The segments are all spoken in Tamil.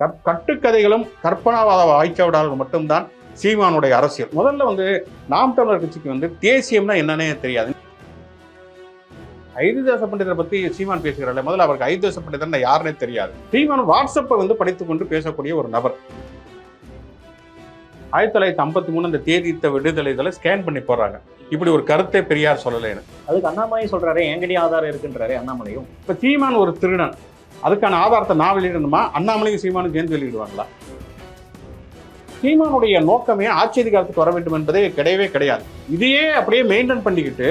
கட்டுக்கதைகளும் கற்பனாவாத வாய்ச்சவடாலும் மட்டும்தான் சீமானுடைய அரசியல். முதல்ல வந்து நாம் தமிழர் கட்சிக்கு வந்து தேசியம்னா என்னன்னே தெரியாது. ஐதுதேச பண்டிதரை பத்தி சீமான் பேசுகிறார்கள். முதல்ல அவருக்கு ஐதுதேச பண்டிதர் யாருன்னே தெரியாது. சீமான் வாட்ஸ்அப்பை வந்து படித்துக் கொண்டு பேசக்கூடிய ஒரு நபர். 1953 அந்த தேதித்த விடுதலை ஸ்கேன் பண்ணி போடுறாங்க. இப்படி ஒரு கருத்தை பெரியார் சொல்லலைன்னு. அதுக்கு அண்ணாமலை சொல்றாரு, எங்கடி ஆதாரம் இருக்குன்றாரு அண்ணாமலையும். இப்ப சீமான் ஒரு திருடன், அதுக்கான ஆதாரத்தை நான் வெளியிடணுமா? அண்ணாமலையும் சீமானும் சேர்ந்து வெளியிடுவாங்களா? சீமானுடைய நோக்கமே ஆட்சி அதிகாரத்துக்கு வர வேண்டும் என்பதே கிடையவே கிடையாது. இதையே அப்படியே மெயின்டைன் பண்ணிக்கிட்டு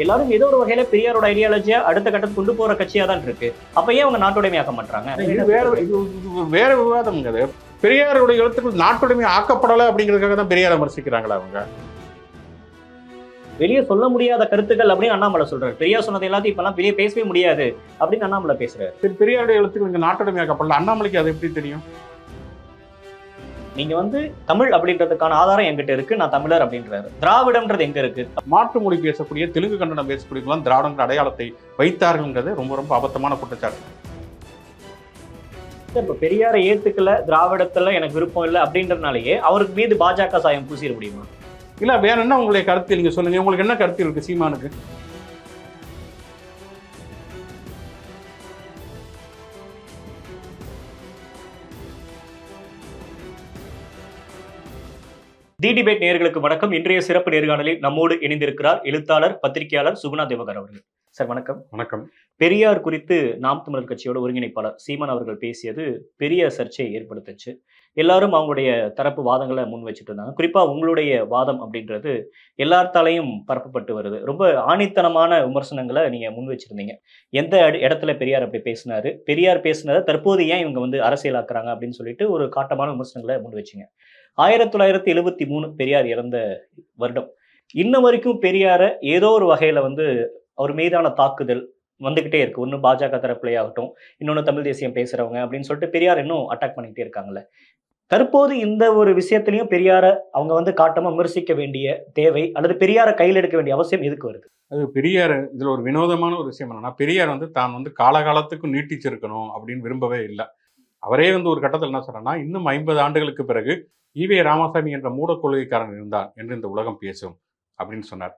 எல்லாரும் ஏதோ ஒரு வகையில பெரியாரோட ஐடியாலஜியா அடுத்த கட்டத்துக்கு கொண்டு போற கட்சியா தான் இருக்கு. அப்ப ஏன் அவங்க நாட்டுடைமையாக்க மாட்டாங்க? வேற விவாதம். பெரியாருடைய எழுத்துக்கள் நாட்டுடைமை ஆக்கப்படலை அப்படிங்கிறதுக்காக தான் பெரியாரை விமர்சிக்கிறாங்களா அவங்க? வெளியே சொல்ல முடியாத கருத்துக்கள் அப்படின்னு அண்ணாமலை சொல்றாரு. பெரியார் சொன்னது எல்லாத்தையும் இப்பெல்லாம் வெளியே பேசவே முடியாது அப்படின்னு அண்ணாமலை பேசுறாரு. சரி, பெரியாருடைய எழுத்துக்கள் இங்க நாட்டுடைமை ஆக்கப்படல, அண்ணாமலைக்கு அது எப்படி தெரியும்? நீங்க வந்து தமிழ் அப்படின்றதுக்கான ஆதாரம் எங்கிட்ட இருக்கு, நான் தமிழர் அப்படின்றாரு. திராவிடம்ன்றது எங்க இருக்கு? மாற்று மொழி பேசக்கூடிய தெலுங்கு கன்னடம் பேசக்கூடியவங்களாம் திராவிடங்கிற அடையாளத்தை வைத்தார்கள்ங்கிறது ரொம்ப ரொம்ப அபத்தமான குற்றச்சாட்டு. இப்ப பெரியாரை ஏத்துக்கல, திராவிடத்துல எனக்கு விருப்பம் இல்லை அப்படின்றதுனாலயே அவருக்கு மீது பாஜக சாயம் பூசிட முடியுமா? இல்ல வேற என்ன உங்களுடைய கருத்து நீங்க சொல்லுங்க. உங்களுக்கு என்ன கருத்து இருக்கு சீமானுக்கு? தி டிபேட் நேயர்களுக்கு வணக்கம். இன்றைய சிறப்பு நேர்காணலில் நம்மோடு இணைந்திருக்கிறார் எழுத்தாளர், பத்திரிகையாளர் சுகுணா தேவகர் அவர்கள். சார் வணக்கம். வணக்கம். பெரியார் குறித்து நாம் தமிழர் கட்சியோட ஒருங்கிணைப்பாளர் சீமான் அவர்கள் பேசியது பெரிய சர்ச்சையை ஏற்படுத்துச்சு. எல்லாரும் அவங்களுடைய தரப்பு வாதங்களை முன் வச்சுட்டு இருந்தாங்க. குறிப்பா உங்களுடைய வாதம் அப்படின்றது எல்லாத்தாலையும் பரப்பப்பட்டு வருது. ரொம்ப ஆணித்தனமான விமர்சனங்களை நீங்க முன் வச்சிருந்தீங்க. எந்த இடத்துல பெரியார் அப்படி பேசினாரு, பெரியார் பேசினதை தற்போது ஏன் இவங்க வந்து அரசியலாக்குறாங்க அப்படின்னு சொல்லிட்டு ஒரு காட்டமான விமர்சனங்களை முன் வச்சிங்க. 1973 பெரியார் இறந்த வருடம். இன்ன வரைக்கும் பெரியார ஏதோ ஒரு வகையில வந்து அவர் மீதான தாக்குதல் வந்துகிட்டே இருக்கு. ஒன்று பாஜக தரப்புலையே ஆகட்டும், இன்னொன்று தமிழ் தேசியம் பேசுறவங்க அப்படின்னு சொல்லிட்டு பெரியார் இன்னும் அட்டாக் பண்ணிக்கிட்டே இருக்காங்கல்ல. தற்போது இந்த ஒரு விஷயத்திலையும் பெரியார அவங்க வந்து காட்டமா விமர்சிக்க வேண்டிய தேவை அல்லது பெரியார கையில் எடுக்க வேண்டிய அவசியம் எதுக்கு வருது? அது பெரியார் இதுல ஒரு வினோதமான ஒரு விஷயம் என்னன்னா, பெரியார் வந்து தான் வந்து காலகாலத்துக்கு நீட்டிச்சிருக்கணும் அப்படின்னு விரும்பவே இல்லை. அவரே வந்து ஒரு கட்டத்தில் என்ன சொல்றேன்னா, இன்னும் 50 ஆண்டுகளுக்கு பிறகு ஈவே ராமசாமி என்ற மூட கொள்கைக்காரன் இருந்தான் என்று இந்த உலகம் பேசும் அப்படின்னு சொன்னார்.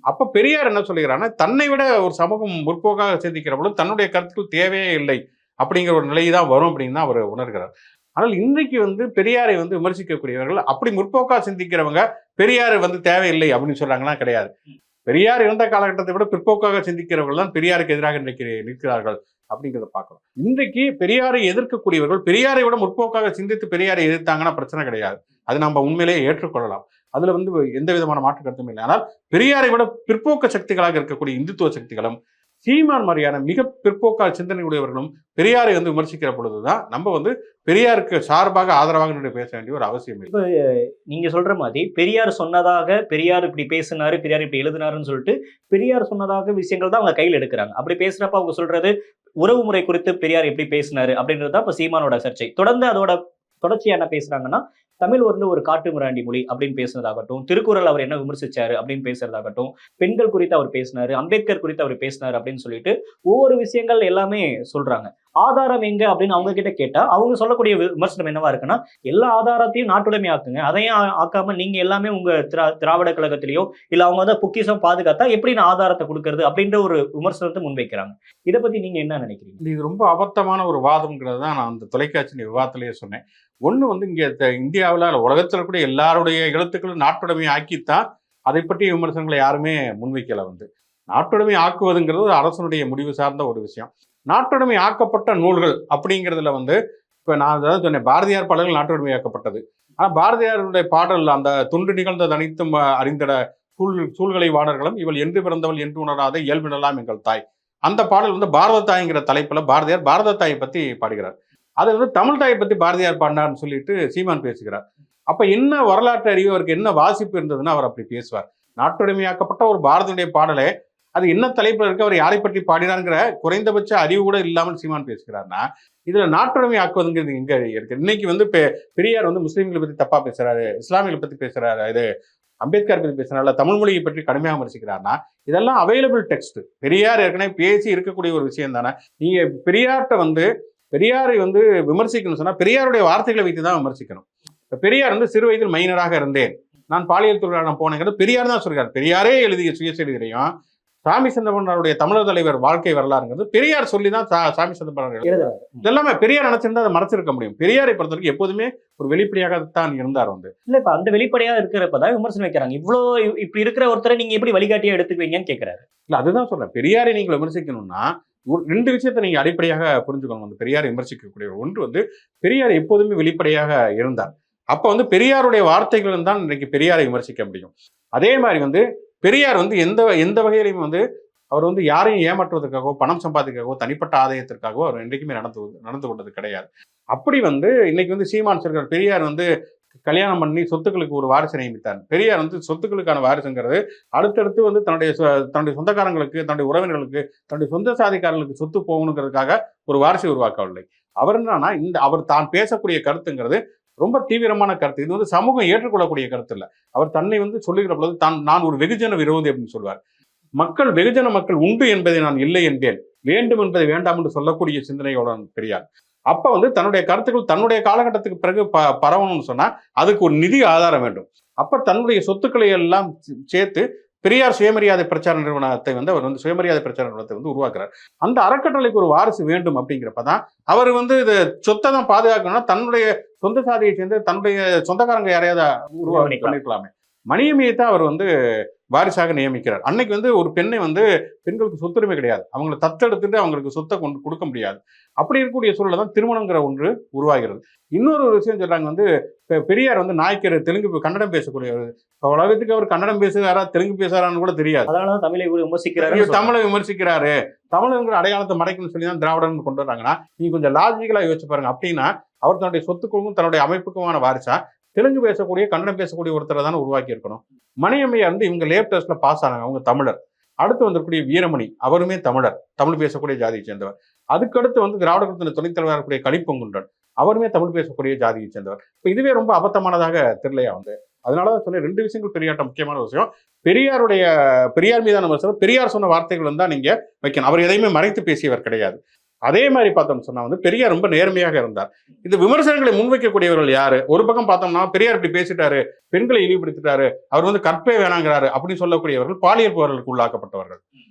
அப்ப பெரியார் என்ன சொல்லுகிறான்னா, தன்னை விட ஒரு சமூகம் முற்போக்காக சிந்திக்கிற பொழுது தன்னுடைய கருத்துக்கள் தேவையே இல்லை அப்படிங்கிற ஒரு நிலை தான் வரும் அப்படின்னு தான் அவர் உணர்கிறார். ஆனால் இன்றைக்கு வந்து பெரியாரை வந்து விமர்சிக்கக்கூடியவர்கள் அப்படி முற்போக்காக சிந்திக்கிறவங்க பெரியார் வந்து தேவையில்லை அப்படின்னு சொல்றாங்கன்னா கிடையாது. பெரியார் இருந்த காலகட்டத்தை விட பிற்போக்காக சிந்திக்கிறவர்கள் தான் பெரியாருக்கு எதிராக நிற்கிறார்கள் அப்படிங்கிறத பார்க்கலாம். இன்றைக்கு பெரியாரை எதிர்க்கக்கூடியவர்கள் பெரியாரை விட முற்போக்காக சிந்தித்து பெரியாரை எதிர்த்தாங்கன்னா பிரச்சனை கிடையாது. அது நம்ம உண்மையிலேயே ஏற்றுக்கொள்ளலாம். அதுல வந்து எந்த விதமான மாற்று கருத்தும் இல்லை. ஆனால் பெரியாரை விட பிற்போக்க சக்திகளாக இருக்கக்கூடிய இந்துத்துவ சக்திகளும் சீமான் மாதிரியான மிக பிற்போக்கான சிந்தனை உடையவர்களும் பெரியாரை வந்து விமர்சிக்கிற பொழுதுதான் நம்ம வந்து பெரியாருக்கு சார்பாக ஆதரவாக பேச வேண்டிய ஒரு அவசியம் இல்லை. நீங்க சொல்ற மாதிரி பெரியார் சொன்னதாக பெரியார் இப்படி பேசினாரு, பெரியார் இப்படி எழுதினாருன்னு சொல்லிட்டு பெரியார் சொன்னதாக விஷயங்கள் தான் அவங்க கையில் எடுக்கிறாங்க. அப்படி பேசுறப்ப அவங்க சொல்றது உறவு முறை குறித்து பெரியார் எப்படி பேசினாரு அப்படின்றது தான் இப்ப சீமானோட சர்ச்சை. தொடர்ந்து அதோட தொடர்ச்சியா என்ன பேசுறாங்கன்னா, தமிழ் ஒரு காட்டு மிராண்டி மொழி அப்படின்னு பேசுனதாகட்டும், திருக்குறள் அவர் என்ன விமர்சிச்சாரு அப்படின்னு பேசுறதாகட்டும், பெண்கள் குறித்து அவர் பேசினாரு, அம்பேத்கர் குறித்து அவர் பேசினாரு அப்படின்னு சொல்லிட்டு ஒவ்வொரு விஷயங்கள் எல்லாமே சொல்றாங்க. ஆதாரம் எங்க அப்படின்னு அவங்க கிட்ட கேட்டா அவங்க சொல்லக்கூடிய விமர்சனம் என்னவா இருக்குன்னா, எல்லா ஆதாரத்தையும் நாட்டுடைமை ஆக்குங்க, அதையும் ஆக்காம நீங்க எல்லாமே உங்க திராவிட கழகத்திலேயோ இல்ல அவங்க வந்து பொக்கிஷம் பாதுகாத்தா எப்படி நான் ஆதாரத்தை கொடுக்கறது அப்படின்ற ஒரு விமர்சனத்தை முன்வைக்கிறாங்க. இதை பத்தி நீங்க என்ன நினைக்கிறீங்க? இது ரொம்ப அபத்தமான ஒரு வாதம்ங்கிறது தான் நான் அந்த தொலைக்காட்சி விவாதத்திலேயே சொன்னேன். ஒன்று வந்து இங்கே இந்தியாவில் உலகத்தில் கூட எல்லாருடைய எழுத்துக்களும் நாட்டுடைமை ஆக்கித்தான் அதை பற்றிய விமர்சனங்களை யாருமே முன்வைக்கல. வந்து நாட்டுடைமை ஆக்குவதுங்கிறது ஒரு அரசனுடைய முடிவு சார்ந்த ஒரு விஷயம். நாட்டுடைமை ஆக்கப்பட்ட நூல்கள் அப்படிங்கிறதுல வந்து இப்போ நான் அதாவது சொன்னேன், பாரதியார் பாடல்கள் நாட்டுடைமை ஆக்கப்பட்டது. ஆனால் பாரதியாருடைய பாடல் அந்த துண்டு நிகழ்ந்தது அனைத்தும் அறிந்திட சூழ்களை வாணர்களும் இவள் என்று பிறந்தவள் என்று உணராத இயல்பினலாம் எங்கள் தாய், அந்த பாடல் வந்து பாரத தாய்ங்கிற தலைப்புல பாரதியார் பாரத தாயை பற்றி பாடுகிறார். அதை வந்து தமிழ் தாயை பற்றி பாரதியார் பாடினார்னு சொல்லிட்டு சீமான் பேசுகிறார். அப்ப என்ன வரலாற்று அறிவு அவருக்கு என்ன வாசிப்பு இருந்ததுன்னா அவர் அப்படி பேசுவார். நாட்டுடைமையாக்கப்பட்ட ஒரு பாரதியுடைய பாடலே அது என்ன தலைப்புல இருக்கு, அவர் யாரை பற்றி பாடினாருங்கிற குறைந்தபட்ச அறிவு கூட இல்லாமல் சீமான் பேசுகிறார்னா இதுல நாட்டுடைமை ஆக்குவதுங்கிறது எங்க இருக்கு? இன்னைக்கு வந்து பெரியார் வந்து முஸ்லீம்களை பத்தி தப்பா பேசுறாரு, இஸ்லாமியர்களை பத்தி பேசுறாரு, இது அம்பேத்கர் பத்தி பேசுறாரு, தமிழ் மொழியை பற்றி கடுமையாக விமர்சிக்கிறார்னா இதெல்லாம் அவைலபிள் டெக்ஸ்ட். பெரியார் ஏற்கனவே பேசி இருக்கக்கூடிய ஒரு விஷயம் தானே. நீங்க பெரியார்கிட்ட வந்து பெரியாரை வந்து விமர்சிக்கணும்னு சொன்னா பெரியாருடைய வார்த்தைகளை வைத்து தான் விமர்சிக்கணும். இப்ப பெரியார் வந்து சிறு வயதில் மைனராக இருந்தேன், நான் பாலியல் தொழிலாளர் போனேங்கிறது பெரியார் தான் சொல்றாரு. பெரியாரே எழுதிய சுயசரிதையும் சாமி சிதம்பரனாருடைய தமிழர் தலைவர் வாழ்க்கை வரலாறுங்கிறது பெரியார் சொல்லி தான் சாமி சிதம்பரம் எழுதுறாரு. இதெல்லாமே பெரியார் நினைச்சிருந்தா அதை மறைச்சிருக்க முடியும். பெரியாரை பொறுத்தவரைக்கும் எப்போதுமே ஒரு வெளிப்படையாகத்தான் இருந்தார் வந்து. இல்ல இப்ப அந்த வெளிப்படையா இருக்கிறப்பதான் விமர்சனம் வைக்கிறாங்க. இப்படி இருக்கிற ஒருத்தரை நீங்க எப்படி வழிகாட்டியா எடுத்துக்குவீங்கன்னு கேட்கிறாரு. இல்ல அதுதான் சொல்றேன், பெரியாரை நீங்கள் விமர்சிக்கணும்னா ரெண்டு விஷயத்தை நீங்க அடிப்படையாக புரிஞ்சுக்கணும். அந்த பெரியாரை விமர்சிக்கக்கூடிய ஒன்று வந்து பெரியார் எப்போதுமே வெளிப்படையாக இருந்தார். அப்ப வந்து பெரியாருடைய வார்த்தைகள் தான் இன்னைக்கு பெரியாரை விமர்சிக்க முடியும். அதே மாதிரி வந்து பெரியார் வந்து எந்த வகையிலையும் வந்து அவர் வந்து யாரையும் ஏமாற்றுவதற்காகவோ பணம் சம்பாதிக்காகவோ தனிப்பட்ட ஆதாயத்திற்காகவோ அவர் என்றைக்குமே நடந்து கொண்டது கிடையாது. அப்படி வந்து இன்னைக்கு வந்து சீமான் சொல்கிறார், பெரியார் வந்து கல்யாணம் பண்ணி சொத்துக்களுக்கு ஒரு வாரிசை நியமித்தார். பெரியார் வந்து சொத்துக்களுக்கான வாரிசுங்கிறது அடுத்தடுத்து வந்து தன்னுடைய சொந்தக்காரங்களுக்கு, தன்னுடைய உறவினர்களுக்கு, தன்னுடைய சொந்த சாதிக்காரர்களுக்கு சொத்து போகணுங்கிறதுக்காக ஒரு வாரிசை உருவாக்கவில்லை. அவர் என்னன்னா அவர் தான் பேசக்கூடிய கருத்துங்கிறது ரொம்ப தீவிரமான கருத்து. இது வந்து சமூகம் ஏற்றுக்கொள்ளக்கூடிய கருத்து இல்லை. அவர் தன்னை வந்து சொல்லுகிற பொழுது நான் ஒரு வெகுஜன விரோதி அப்படின்னு சொல்வார். வெகுஜன மக்கள் உண்டு என்பதை நான் இல்லை என்பேன், வேண்டும் என்பதை வேண்டாம் என்று சொல்லக்கூடிய சிந்தனையோட பெரியார். அப்ப வந்து தன்னுடைய கருத்துக்கள் தன்னுடைய காலகட்டத்துக்கு பிறகு பரவணும்னு சொன்னா அதுக்கு ஒரு நிதி ஆதாரம் வேண்டும். அப்ப தன்னுடைய சொத்துக்களை எல்லாம் சேர்த்து பெரியார் சுயமரியாதை பிரச்சார நிறுவனத்தை வந்து அவர் வந்து சுயமரியாதை பிரச்சார நிறுவனத்தை வந்து உருவாக்குறார். அந்த அறக்கட்டளைக்கு ஒரு வாரிசு வேண்டும் அப்படிங்கிறப்பதான் அவர் வந்து இது சொத்தை தான் பாதுகாக்கணும்னா தன்னுடைய சொந்த சாதியை சேர்ந்து தன்னுடைய சொந்தக்காரங்க யாரையாவது உருவாக்கி பண்ணிருக்கலாமே. மணியம்மையை தான் அவர் வந்து வாரிசாக நியமிக்கிறார். அன்னைக்கு வந்து ஒரு பெண்ணை வந்து பெண்களுக்கு சொத்துரிமை கிடையாது, அவங்களை தத்தெடுத்துட்டு அவங்களுக்கு சொத்தை கொடுக்க முடியாது. அப்படி இருக்கக்கூடிய சூழல தான் திருமணங்கிற ஒன்று உருவாகிறது. இன்னொரு விஷயம் சொல்றாங்க வந்து பெரியார் வந்து நாயக்கர் தெலுங்கு கன்னடம் பேசக்கூடியவர். உலகத்துக்கு அவர் கன்னடம் பேசுகிறாரா தெலுங்கு பேசுறான்னு கூட தெரியாது. அதனாலதான் தமிழை விமர்சிக்கிறாரு, தமிழை விமர்சிக்கிறாரு, தமிழுங்கிற அடையாளத்தை மறைக்கணும்னு சொல்லி தான் திராவிடன் கொண்டு வர்றாங்கன்னா நீங்க கொஞ்சம் லாஜிக்கலா யோசிச்சு பாருங்க. அப்படின்னா அவர் தன்னுடைய சொத்துக்களுக்கும் தன்னுடைய அமைப்புக்குமான வாரிசா தெலுங்கு பேசக்கூடிய கன்னடம் பேசக்கூடிய ஒருத்தரை தானே உருவாக்கி இருக்கணும். மணியம்மையார் வந்து இவங்க லேப் டெஸ்ட்ல பாஸ் ஆனாங்க, அவங்க தமிழர். அடுத்து வந்திருக்கூடிய வீரமணி அவருமே தமிழர், தமிழ் பேசக்கூடிய ஜாதியை சேர்ந்தவர். அதுக்கடுத்து வந்து திராவிட கழகத்தின் துணைத் தலைவராக இருக்கக்கூடிய கலிப்பொங்குன்றன் அவருமே தமிழ் பேசக்கூடிய ஜாதியை சேர்ந்தவர். இப்போ இதுவே ரொம்ப அபத்தமானதாக தெரியலையா வந்து. அதனாலதான் சொன்ன ரெண்டு விஷயங்கள் பெரியார்ட்ட முக்கியமான விஷயம். பெரியார் மீதான விமர்சனம் பெரியார் சொன்ன வார்த்தைகள் தான் நீங்க வைக்கணும். அவர் எதையுமே மறைத்து பேசியவர் கிடையாது. அதே மாதிரி பார்த்தோம்னு சொன்னா வந்து பெரியார் ரொம்ப நேர்மையாக இருந்தார். இந்த விமர்சனங்களை முன்வைக்கக்கூடியவர்கள் யாரு? ஒரு பக்கம் பார்த்தோம்னா பெரியார் இப்படி பேசிட்டாரு, பெண்களை இழிவுபடுத்திட்டாரு, அவர் வந்து கற்பே வேணாங்கிறாரு அப்படின்னு சொல்லக்கூடியவர்கள் பாலியல் புகார்களுக்கு உள்ளாக்கப்பட்டவர்கள்,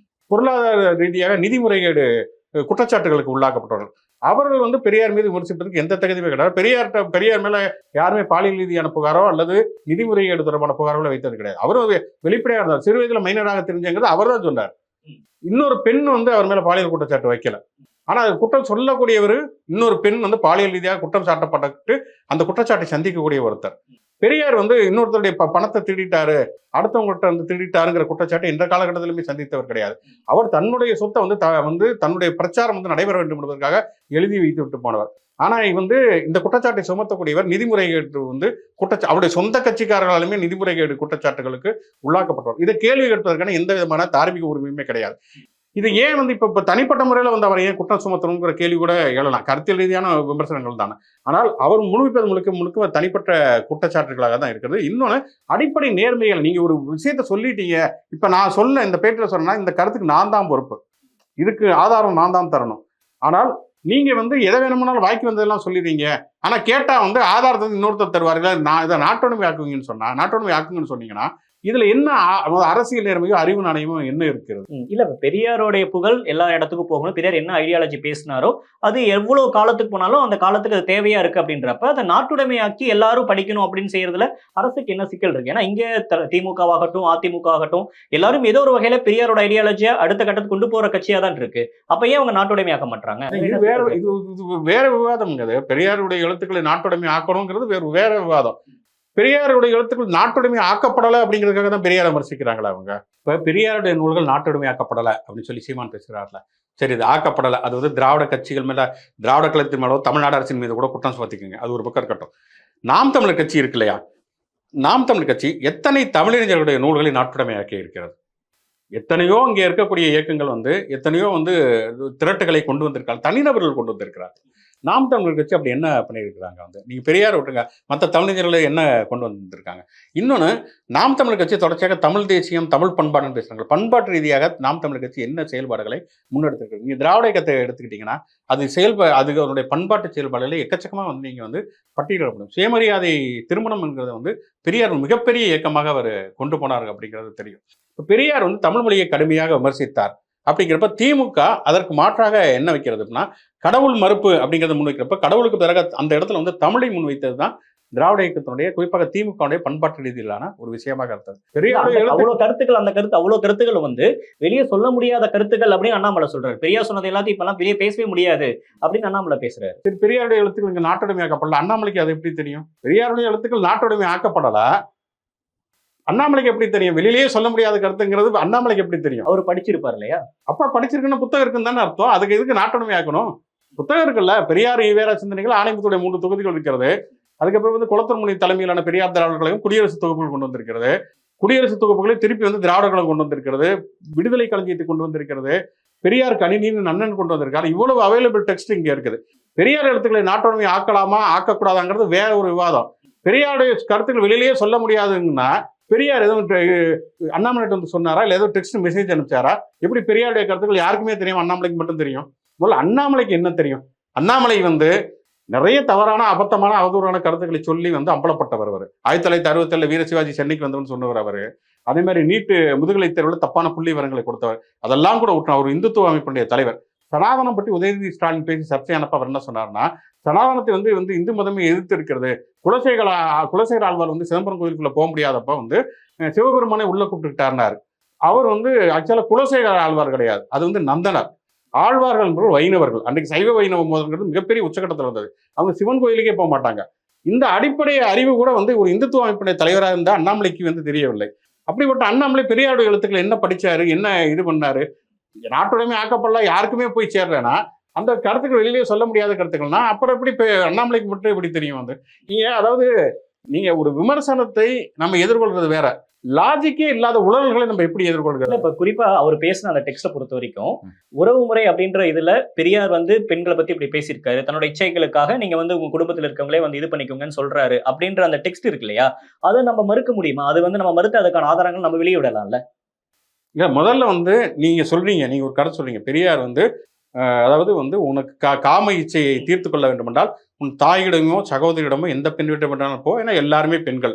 பொருளாதார ரீதியாக நிதி முறைகேடு குற்றச்சாட்டுகளுக்கு உள்ளாக்கப்பட்டவர்கள். அவர்கள் வந்து பெரியார் மீது விமர்சிப்பதற்கு எந்த தகுதியுமே கிடையாது. பெரியார் மேல யாருமே பாலியல் ரீதியான புகாரோ அல்லது நிதி முறைகேடு தொடர்பான புகாரோ வைத்தது கிடையாது. அவரும் வெளிப்படையாக இருந்தார். சிறு வயதுல மைனராக தெரிஞ்சங்கிறது அவர் தான் சொன்னார். இன்னொரு பெண் வந்து அவர் மேல பாலியல் குற்றச்சாட்டு வைக்கல. ஆனா அது குற்றம் சொல்லக்கூடியவர் இன்னொரு பெண் வந்து பாலியல் ரீதியாக குற்றம் சாட்டப்பட்டு அந்த குற்றச்சாட்டை சந்திக்கக்கூடிய ஒருத்தர். பெரியார் வந்து இன்னொருத்தருடைய பணத்தை திருடிட்டாரு, அடுத்தவங்கள்ட்ட வந்து திருடிட்டாருங்கிற குற்றச்சாட்டை இந்த காலகட்டத்திலுமே சந்தித்தவர் கிடையாது. அவர் தன்னுடைய சொத்தை வந்து தன்னுடைய பிரச்சாரம் வந்து நடைபெற வேண்டும் என்பதற்காக எழுதி வைத்து விட்டு போனவர். ஆனா வந்து இந்த குற்றச்சாட்டை சுமத்தக்கூடியவர் நிதிமுறைகேடு வந்து அவருடைய சொந்த கட்சிக்காரர்களாலுமே நிதிமுறைகேடு குற்றச்சாட்டுகளுக்கு உள்ளாக்கப்பட்டவர். இதை கேள்வி கேட்பதற்கான எந்த விதமான தார்மீக உரிமையுமே கிடையாது. இது ஏன் வந்து இப்ப தனிப்பட்ட முறையில வந்து அவர் ஏன் குற்றம் சுமத்தணுங்கிற கேள்வி கூட எழலாம். கருத்தியல் ரீதியான விமர்சனங்கள் தானே. ஆனால் அவர் முழுக்க தனிப்பட்ட குற்றச்சாட்டுகளாக தான் இருக்கிறது. இன்னொன்னு அடிப்படை நேர்மைகள். நீங்க ஒரு விஷயத்த சொல்லிட்டீங்க, இப்ப நான் சொல்ல இந்த பேட்டில் சொன்னா இந்த கருத்துக்கு நான் தான் பொறுப்பு, இதுக்கு ஆதாரம் நான் தான் தரணும். ஆனால் நீங்க வந்து எதை வேணும்னாலும் வாய்க்கு வந்ததெல்லாம் சொல்லிடுறீங்க. ஆனா கேட்டா வந்து ஆதாரத்தை இன்னொருத்தர் தருவார்கள். நான் இதை நாட்டோடமை ஆக்குவீங்கன்னு சொன்னா, நாட்டோடமை ஆக்குங்கன்னு சொன்னீங்கன்னா இதுல என்ன அரசியல் நேர்மையோ அறிவு நாணயமோ என்ன இருக்கிறது? இல்ல பெரியாரோடைய புகழ் எல்லா இடத்துக்கும் போகணும். பெரியார் என்ன ஐடியாலஜி பேசினாரோ அது எவ்வளவு காலத்துக்கு போனாலும் அந்த காலத்துக்கு அது தேவையா இருக்கு அப்படின்றப்ப அதை நாட்டுடைமையாக்கி எல்லாரும் படிக்கணும் அப்படின்னு செய்யறதுல அரசுக்கு என்ன சிக்கல் இருக்கு? ஏன்னா இங்க திமுகவாகட்டும் அதிமுக ஆகட்டும் எல்லாரும் ஏதோ ஒரு வகையில பெரியாரோட ஐடியாலஜியா அடுத்த கட்டத்துக்கு கொண்டு போற கட்சியா தான் இருக்கு. அப்ப ஏன் அவங்க நாட்டுடைமையாக்க மாட்டாங்க? இது வேற விவாதம். பெரியாருடைய எழுத்துக்களை நாட்டுடைமை ஆக்கணுங்கிறது வேற விவாதம். பெரியாருடைய எழுத்துக்கள் நாட்டுடைமை ஆக்கப்படலை அப்படிங்கிறதுக்காக தான் பெரியாரை விமர்சிக்கிறாங்களா அவங்க? இப்ப பெரியாருடைய நூல்கள் நாட்டுடைமை ஆக்கப்படலை அப்படின்னு சொல்லி சீமான் பேசுகிறார்ல. சரி, இது ஆக்கப்படலை, அது வந்து திராவிட கட்சிகள் மேல, திராவிட கழகத்தின் மேலோ தமிழ்நாடு அரசின் மீது கூட குற்றம் சுமத்திக்கோங்க, அது ஒரு பக்கம் இருக்கட்டும். நாம் தமிழர் கட்சி இருக்கு இல்லையா, நாம் தமிழர் கட்சி எத்தனை தமிழறிஞர்களுடைய நூல்களை நாட்டுடைமையாக்கி இருக்கிறது? எத்தனையோ இங்கே இருக்கக்கூடிய இயக்கங்கள் வந்து எத்தனையோ வந்து திரட்டுகளை கொண்டு வந்திருக்காங்க, தனிநபர்கள் கொண்டு வந்திருக்கிறாங்க. நாம் தமிழர் கட்சி அப்படி என்ன பண்ணியிருக்கிறாங்க வந்து, நீங்க பெரியார் விட்டுருங்க, மற்ற தமிழர்களை என்ன கொண்டு வந்திருக்காங்க. இன்னொன்று, நாம் தமிழர் கட்சி தொடர்ச்சியாக தமிழ் தேசியம் தமிழ் பண்பாடுன்னு பேசுறாங்க. பண்பாட்டு ரீதியாக நாம் தமிழர் கட்சி என்ன செயல்பாடுகளை முன்னெடுத்திருக்கு? நீங்க திராவிட இயக்கத்தை எடுத்துக்கிட்டீங்கன்னா அது அதுக்கு அவருடைய பண்பாட்டு செயல்பாடுகளை எக்கச்சக்கமாக வந்து நீங்க வந்து பட்டியலிடப்படும். சுயமரியாதை திருமணம் என்கிறத வந்து பெரியார் ஒரு மிகப்பெரிய இயக்கமாக அவர் கொண்டு போனார் அப்படிங்கிறது தெரியும். இப்ப பெரியார் வந்து தமிழ் மொழியை கடுமையாக விமர்சித்தார் அப்படிங்கிறப்ப திமுக அதற்கு மாற்றாக என்ன வைக்கிறது அப்படின்னா, கடவுள் மறுப்பு அப்படிங்கிறத முன்வைக்கிறப்ப கடவுளுக்கு பிறகு அந்த இடத்துல வந்து தமிழை முன்வைத்தது தான் திராவிட இயக்கத்தினுடைய, குறிப்பாக திமுகவுடைய பண்பாட்டு ரீதியிலான ஒரு விஷயமாக இருந்தது. பெரியாருடைய அவ்வளவு கருத்துக்கள், அந்த கருத்து அவ்வளவு கருத்துக்கள் வந்து வெளியே சொல்ல முடியாத கருத்துக்கள் அப்படின்னு அண்ணாமலை சொல்றாரு. பெரியார் சொன்னது எல்லாத்தையும் இப்பெல்லாம் வெளியே பேசவே முடியாது அப்படின்னு அண்ணாமலை பேசுறாரு. சரி, பெரியாருடைய எழுத்துக்கள் இங்க நாட்டுடைமை ஆக்கப்படல, அண்ணாமலைக்கு அது எப்படி தெரியும்? பெரியாருடைய எழுத்துக்கள் நாட்டுடைமை ஆக்கப்படல, அண்ணாமலைக்கு எப்படி தெரியும்? வெளியிலேயே சொல்ல முடியாத கருத்துங்கிறது அண்ணாமலைக்கு எப்படி தெரியும்? அவர் படிச்சிருப்பார் இல்லையா? அப்ப படிச்சிருக்குன்னு புத்தகம் இருக்குன்னு தானே அர்த்தம். அதுக்கு எதுக்கு நாட்டுடைமை ஆக்கணும்? புத்தகம் இருக்குல்ல, பெரியார் ஈவேரா சிந்தனைகள் ஆணையத்துடைய 3 தொகுதிகள் இருக்கிறது. அதுக்கப்புறம் வந்து குளத்தூர்மணி தலைமையிலான பெரியார் திராவிடர் கழகம் குடியரசு தொகுப்புகள் கொண்டு வந்திருக்கிறது. குடியரசு தொகுப்புகளை திருப்பி வந்து திராவிடர் கழகம் கொண்டு வந்திருக்கிறது. விடுதலை களஞ்சியத்தை கொண்டு வந்திருக்கிறது. பெரியார் கணினின்னு அண்ணன் கொண்டு வந்திருக்காரு. இவ்வளவு அவைலபிள் டெக்ஸ்ட் இங்க இருக்குது. பெரியார் எழுத்துக்களை நாட்டுடைமை ஆக்கலாமா ஆக்கக்கூடாதாங்கிறது வேற ஒரு விவாதம். பெரியாருடைய கருத்துக்கள் வெளியிலேயே சொல்ல முடியாதுங்கன்னா பெரியார் எதுவும் அண்ணாமலை வந்து சொன்னாரா, இல்லை ஏதோ டெக்ஸ்ட் மெசேஜ் அனுப்பிச்சாரா? எப்படி பெரியாருடைய கருத்துக்கள் யாருக்குமே தெரியும், அண்ணாமலைக்கு மட்டும் தெரியும்? முதல்ல அண்ணாமலைக்கு என்ன தெரியும்? அண்ணாமலை வந்து நிறைய தவறான அபத்தமான அவதூறான கருத்துக்களை சொல்லி வந்து அம்பலப்பட்டவர் அவர். 1967 வீர சிவாஜி சென்னைக்கு வந்தவன்னு சொன்னவர் அவர். அதே மாதிரி நீட்டு முதுகலை தேர்வில் தப்பான புள்ளி விவரங்களை கொடுத்தவர். அதெல்லாம் கூட விட்டு அவர் இந்துத்துவ அமைப்புடைய தலைவர். சனாதனம் பற்றி உதயநிதி ஸ்டாலின் பேசி சர்ச்சையானப்ப அவர் என்ன சொன்னார்னா, சனாதனத்தை வந்து இந்து மதமே எதிர்த்து இருக்கிறது. குலசேகர ஆழ்வார் வந்து சிதம்பரம் கோயிலுக்குள்ள போக முடியாதப்ப வந்து சிவபெருமானை உள்ள கூப்பிட்டுக்கிட்டாருனாரு. அவர் வந்து ஆக்சுவலா குலசேகர ஆழ்வார் கிடையாது, அது வந்து நந்தனர். ஆழ்வார்கள் என்பவர்கள் வைணவர்கள். அன்றைக்கு சைவ வைணவ மோதல்கள் மிகப்பெரிய உச்சகட்டத்தில் இருந்தது. அவங்க சிவன் கோயிலுக்கே போக மாட்டாங்க. இந்த அடிப்படை அறிவு கூட வந்து ஒரு இந்துத்துவ அமைப்புடைய தலைவராக இருந்த அண்ணாமலைக்கு வந்து தெரியவில்லை. அப்படிப்பட்ட அண்ணாமலை பெரியாருடைய எழுத்துக்களை என்ன படிச்சாரு, என்ன இது பண்ணாரு? நாட்டுடைமை ஆக்கப்படல, யாருக்குமே போய் சேர்றேன்னா அந்த கருத்துக்கள் வெளியிலேயே சொல்ல முடியாத கருத்துக்கள்னா அப்புறம் எப்படி அண்ணாமலைக்கு மட்டும் எப்படி தெரியும்? வந்து நீங்க ஒரு விமர்சனத்தை நம்ம எதிர்கொள்றது வேற, லாஜிக்கே இல்லாத உணர்வுகளை நம்ம எப்படி எதிர்கொள்கிறது? இப்ப குறிப்பா அவர் பேசின அந்த டெக்ஸ்ட பொறுத்த வரைக்கும் உறவு முறை அப்படின்ற இதுல பெரியார் வந்து பெண்களை பத்தி இப்படி பேசியிருக்காரு, தன்னோட இச்சைகளுக்காக நீங்க வந்து உங்க குடும்பத்தில் இருக்கவங்களே வந்து இது பண்ணிக்கோங்கன்னு சொல்றாரு அப்படின்ற அந்த டெக்ஸ்ட் இருக்கு இல்லையா, அதை நம்ம மறுக்க முடியுமா? அது வந்து நம்ம மறுத்து அதுக்கான ஆதாரங்கள் நம்ம வெளியிடலாம்ல. இல்ல, முதல்ல வந்து நீங்க சொல்றீங்க, நீங்க ஒரு கருத்து சொல்றீங்க, பெரியார் வந்து அதாவது வந்து உனக்கு காம இச்சையை தீர்த்து கொள்ள வேண்டும் என்றால் உன் தாயிடமோ சகோதரியிடமோ எந்த பெண் வீட்டை பண்ணாலும் போ, ஏன்னா எல்லாருமே பெண்கள்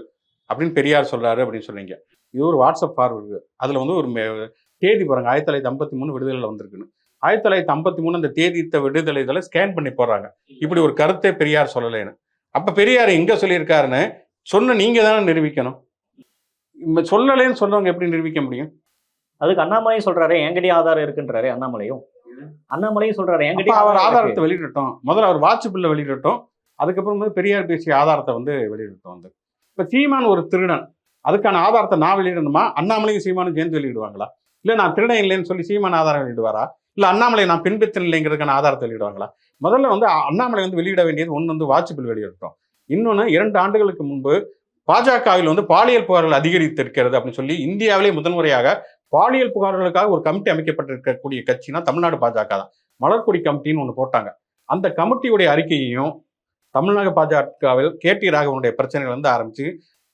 அப்படின்னு பெரியார் சொல்றாரு அப்படின்னு சொல்றீங்க. இது ஒரு வாட்ஸ்அப் ஃபார்வர்டு. அதுல வந்து ஒரு தேதி பாருங்க, 1953 விடுதலையில் வந்திருக்குன்னு. 1953 அந்த தேதித்த விடுதலை ஸ்கேன் பண்ணி போடுறாங்க. இப்படி ஒரு கருத்தை பெரியார் சொல்லலைன்னு. அப்ப பெரியார் எங்க சொல்லியிருக்காருன்னு சொன்ன நீங்க தானே நிரூபிக்கணும். சொல்லலைன்னு சொன்னவங்க எப்படி நிரூபிக்க முடியும்? அதுக்கு அண்ணாமலையும் சொல்றாரு என்கிட்டயே ஆதாரம் இருக்குன்றாரு. அண்ணாமலையும் சொல்றாரு என்கிட்ட அவர் ஆதாரத்தை வெளியிடட்டும். முதல்ல அவர் வாட்ஸ்அப்ல வெளியிடட்டும், அதுக்கப்புறம் வந்து பெரியார் பேசிய ஆதாரத்தை வந்து வெளியிடட்டும். வந்து இப்ப சீமான் ஒரு திருடன், அதுக்கான ஆதாரத்தை நான் வெளியிடணுமா, அண்ணாமலையும் சீமானும் சேர்ந்து வெளியிடுவாங்களா? இல்ல நான் திருடன் இல்லைன்னு சொல்லி சீமான் ஆதாரம் வெளியிடுவாரா, இல்ல அண்ணாமலை நான் பின்பற்றல் இல்லைங்கிறதுக்கான ஆதாரத்தை வெளியிடுவாங்களா? முதல்ல வந்து அண்ணாமலை வந்து வெளியிட வேண்டியது ஒன்று வந்து வாட்ஸ்அப்பில் வெளியிடட்டும். இன்னொன்று, 2 ஆண்டுகளுக்கு முன்பு பாஜகவில் வந்து பாலியல் புகார்கள் அதிகரித்திருக்கிறது அப்படின்னு சொல்லி இந்தியாவிலே முதன்முறையாக பாலியல் புகார்களுக்காக ஒரு கமிட்டி அமைக்கப்பட்டிருக்கக்கூடிய கட்சினா தமிழ்நாடு பாஜக தான். மலர்கொடி கமிட்டின்னு ஒன்று போட்டாங்க. அந்த கமிட்டியுடைய அறிக்கையையும் தமிழ்நாடு பாஜகவில் கேடி ராகவனுடைய பிரச்சனைகள் வந்து ஆரம்பிச்சு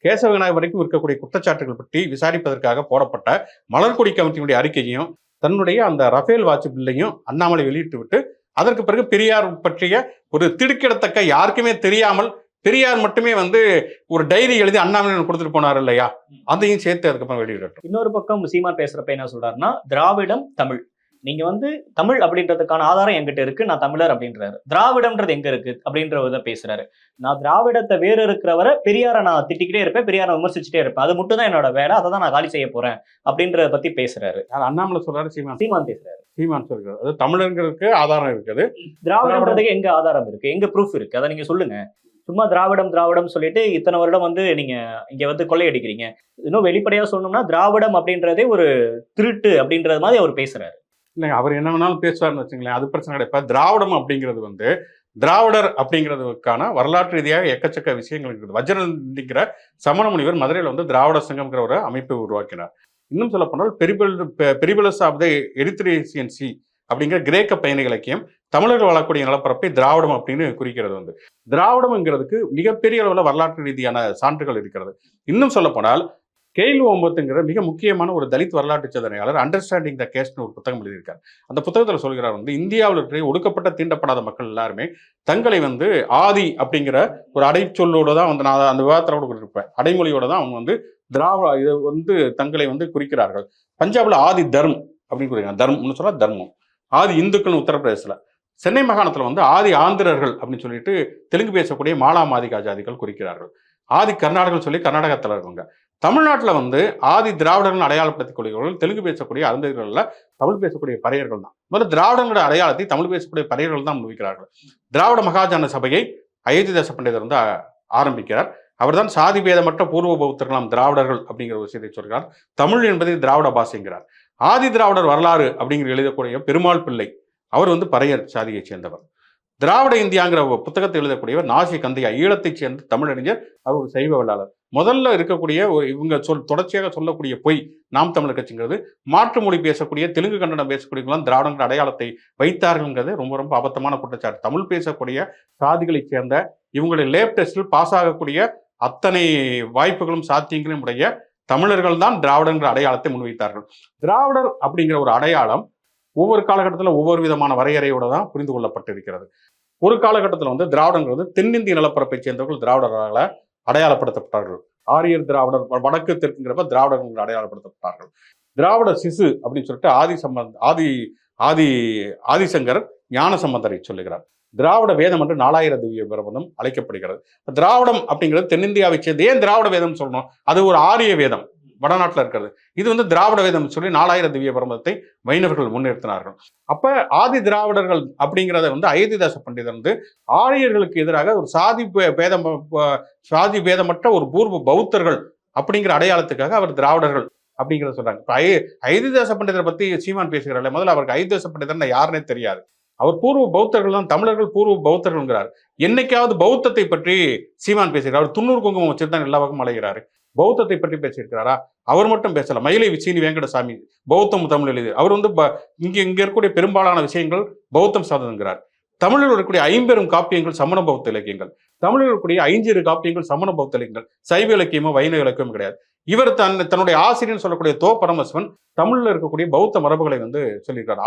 கேசவ விநாயகர் வரைக்கும் இருக்கக்கூடிய குற்றச்சாட்டுகள் பற்றி விசாரிப்பதற்காக போடப்பட்ட மலர்கொடி கமிட்டியுடைய அறிக்கையையும் தன்னுடைய அந்த ரஃபேல் வாட்ச் பில்லையும் அண்ணாமலை வெளியிட்டு விட்டு அதற்கு பிறகு பெரியார் பற்றிய ஒரு திடுக்கிடத்தக்க யாருக்குமே தெரியாமல் பெரியார் மட்டுமே வந்து ஒரு டைரி எழுதி அண்ணாமலை கொடுத்துட்டு போனார் இல்லையா, அதையும் சேர்த்து அதுக்கப்புறம் வெளியிடட்டும். இன்னொரு பக்கம் சீமான் பேசுறப்ப என்ன சொல்றாருன்னா, திராவிடம் தமிழ், நீங்க வந்து தமிழ் அப்படின்றதுக்கான ஆதாரம் என்கிட்ட இருக்கு, நான் தமிழர் அப்படின்றாரு. திராவிடம்ன்றது எங்க இருக்கு அப்படின்றத பேசுறாரு. நான் திராவிடத்தை வேறு இருக்கிறவரை பெரியாரை நான் திட்டிக்கிட்டே இருப்பேன், பெரியாரை விமர்சிச்சுட்டே இருப்பேன், அது மட்டும் தான் என்னோட வேலை, அதை தான் நான் காலி செய்ய போறேன் அப்படின்றத பத்தி பேசுறாரு. அண்ணாமலை சொல்றாரு, சீமான் பேசுறாரு. சீமான் சொல்றாரு அது தமிழர்களுக்கு ஆதாரம் இருக்குது, திராவிடம்ன்றதுக்கு எங்க ஆதாரம் இருக்கு, எங்க ப்ரூஃப் இருக்கு, அதை நீங்க சொல்லுங்க. சும்மா திராவிடம் சொல்லிட்டு இத்தனை வருடம் வந்து நீங்க இங்க வந்து கொள்ளையடிக்கிறீங்க. இன்னும் வெளிப்படையா சொல்லணும்னா திராவிடம் அப்படின்றதே ஒரு திருட்டு அப்படின்றது மாதிரி அவர் பேசுறாரு. இல்லைங்க, அவர் என்ன வேணாலும் பேசுவார்னு வச்சுங்களேன், அது பிரச்சனை கிடையாது. இப்ப திராவிடம் அப்படிங்கிறது வந்து திராவிடர் அப்படிங்கிறதுக்கான வரலாற்று ரீதியாக எக்கச்சக்க விஷயங்கள் இருக்குது. வஜ்ரந்திங்கிற சமண முனிவர் மதுரையில் வந்து திராவிட சங்கம்ங்கிற ஒரு அமைப்பை உருவாக்கினார். இன்னும் சொல்ல போனால் பெரிபலஸ் ஆஃப் த எரித்ரேசியன் சி அப்படிங்கிற கிரேக்க பயண இலக்கியம் தமிழர்கள் வாழக்கூடிய நிலப்பரப்பை திராவிடம் அப்படின்னு குறிக்கிறது வந்து. திராவிடம்ங்கிறதுக்கு மிகப்பெரிய அளவில் வரலாற்று ரீதியான சான்றுகள் இருக்கிறது. இன்னும் சொல்ல போனால் கெயில் ஓம்பத்துங்கிற மிக முக்கியமான ஒரு தலித் வரலாற்று சிந்தனையாளர் அண்டர்ஸ்டாண்டிங் த கேஸ்ட்னு ஒரு புத்தகம் எழுதியிருக்கார். அந்த புத்தகத்தில் சொல்கிறார் வந்து இந்தியாவில் இருக்கிற ஒடுக்கப்பட்ட தீண்டப்படாத மக்கள் எல்லாருமே தங்களை வந்து ஆதி அப்படிங்கிற ஒரு அடைச்சொல்லோடு தான் வந்து நான் அந்த விவாதத்தோடு இருப்பேன், அடைமொழியோட தான் அவங்க வந்து இதை வந்து தங்களை வந்து குறிக்கிறார்கள். பஞ்சாப்ல ஆதி தர்ம் அப்படின்னு குறிக்கிறாங்க. தர்மம்னு சொன்னா தர்மம். ஆதி இந்துக்கள் உத்தரப்பிரதேசத்துல. சென்னை மாகாணத்துல வந்து ஆதி ஆந்திரர்கள் அப்படின்னு சொல்லிட்டு தெலுங்கு பேசக்கூடிய மாலா மாதிகா ஜாதிகள் குறிக்கிறார்கள். ஆதி கர்நாடகர்கள் சொல்லி கர்நாடகத்தில் இருக்கவங்க. தமிழ்நாட்டில் வந்து ஆதி திராவிடர்கள் அடையாளப்படுத்திக் கொள்கிறவர்கள் தெலுங்கு பேசக்கூடிய அருந்ததிகளில் தமிழ் பேசக்கூடிய பறையர்கள் தான். முதல்ல திராவிடங்களோட அடையாளத்தை தமிழ் பேசக்கூடிய பறையர்கள் தான் முன்வைக்கிறார்கள். திராவிட மகாஜன சபையை அயோத்திதாச பண்டிதர் வந்து ஆரம்பிக்கிறார். அவர்தான் சாதி பேதமற்ற பூர்வ பௌத்தர்களாம் திராவிடர்கள் அப்படிங்கிற ஒரு விஷயத்தை சொல்கிறார். தமிழ் என்பதை திராவிட பாஷைங்கிறார். ஆதி திராவிடர் வரலாறு அப்படிங்கிற எழுதக்கூடிய பெருமாள் பிள்ளை அவர் வந்து பறையர் சாதியை சேர்ந்தவர். திராவிட இந்தியாங்கிற புத்தகத்தை எழுதக்கூடியவர் நாசி கந்தையா, ஈழத்தைச் சேர்ந்த தமிழறிஞர். அவர் ஒரு சைவ வெள்ளாளர். முதல்ல இருக்கக்கூடிய இவங்க தொடர்ச்சியாக சொல்லக்கூடிய பொய் நாம் தமிழர் கட்சிங்கிறது மாற்று மொழி பேசக்கூடிய தெலுங்கு கன்னடம் பேசக்கூடியவங்களாம் திராவிடங்கிற அடையாளத்தை வைத்தார்கள்ங்கிறது ரொம்ப ரொம்ப அபத்தமான குற்றச்சாட்டு. தமிழ் பேசக்கூடிய சாதிகளைச் சேர்ந்த இவங்களுடைய லேப் டெஸ்டில் பாஸ் ஆகக்கூடிய அத்தனை வாய்ப்புகளும் சாத்தியங்களும் உடைய தமிழர்கள் தான் திராவிடங்கிற அடையாளத்தை முன்வைத்தார்கள். திராவிடர் அப்படிங்கிற ஒரு அடையாளம் ஒவ்வொரு காலகட்டத்தில் ஒவ்வொரு விதமான வரையறையோட தான் புரிந்து கொள்ளப்பட்டிருக்கிறது. ஒரு காலகட்டத்தில் வந்து திராவிடங்கிறது தென்னிந்திய நிலப்பரப்பை சேர்ந்தவர்கள் திராவிடர்களால் அடையாளப்படுத்தப்பட்டார்கள். ஆரியர் திராவிடர், வடக்கு தெற்குங்கிறப்ப திராவிடர்கள் அடையாளப்படுத்தப்பட்டார்கள். திராவிட சிசு அப்படின்னு சொல்லிட்டு ஆதிசங்கர் ஞான சம்பந்தரை சொல்லுகிறார். திராவிட வேதம் என்று 4000 திவ்ய பிரபந்தம் அழைக்கப்படுகிறது. திராவிடம் அப்படிங்கிறது தென்னிந்தியாவை சேர்ந்து. ஏன் திராவிட வேதம் சொல்லணும்? அது ஒரு ஆரிய வேதம் வடநாட்டில் இருக்கிறது. இது வந்து திராவிட வேதம் சொல்லி 4000 திவ்ய பிரபந்தத்தை வைணவர்கள் முன்னிறுத்தினார்கள். அப்ப ஆதி திராவிடர்கள் அப்படிங்கிறத வந்து அயோத்திதாச பண்டிதர் வந்து ஆரியர்களுக்கு எதிராக ஒரு சாதி பேதமற்ற ஒரு பூர்வ பௌத்தர்கள் அப்படிங்கிற அடையாளத்துக்காக அவர் திராவிடர்கள் அப்படிங்கிறத சொல்றாங்க. இப்ப அயோத்திதாச பண்டிதரை பத்தி சீமான் பேசுகிறார். முதல்ல அவருக்கு அயோத்திதாச பண்டிதர் யாருன்னே தெரியாது. அவர் பூர்வ பௌத்தர்கள் தான், தமிழர்கள் பூர்வ பௌத்தர்கள்ங்கிறார். என்னைக்காவது பௌத்தத்தை பற்றி சீமான் பேசுகிறார்? அவர் 90 குங்குமம் வச்சுதான் எல்லா பக்கம் அலைகிறாரு. பௌத்தத்தை பற்றி பேசியிருக்கிறாரா? அவர் மட்டும் பேசல. மயிலை விசீனி வெங்கடசாமி பௌத்தம் தமிழ் எழுதி அவர் வந்து இங்க இருக்கக்கூடிய பெரும்பாலான விஷயங்கள் பௌத்தம் சார்ந்ததுங்கிறார். தமிழில் இருக்கக்கூடிய 50 காப்பியங்கள் சமண பௌத்த இலக்கியங்கள், தமிழில் இருக்கக்கூடிய 5 காப்பியங்கள் சமண பௌத்த இலக்கியங்கள், சைவ இலக்கியமோ வைணவ இலக்கியமும் கிடையாது. இவர் தன்னுடைய ஆசிரியர் சொல்லக்கூடிய தோ பரமசிவன் தமிழ்ல இருக்கக்கூடிய பௌத்த மரபுகளை வந்து சொல்லியிருக்கார்.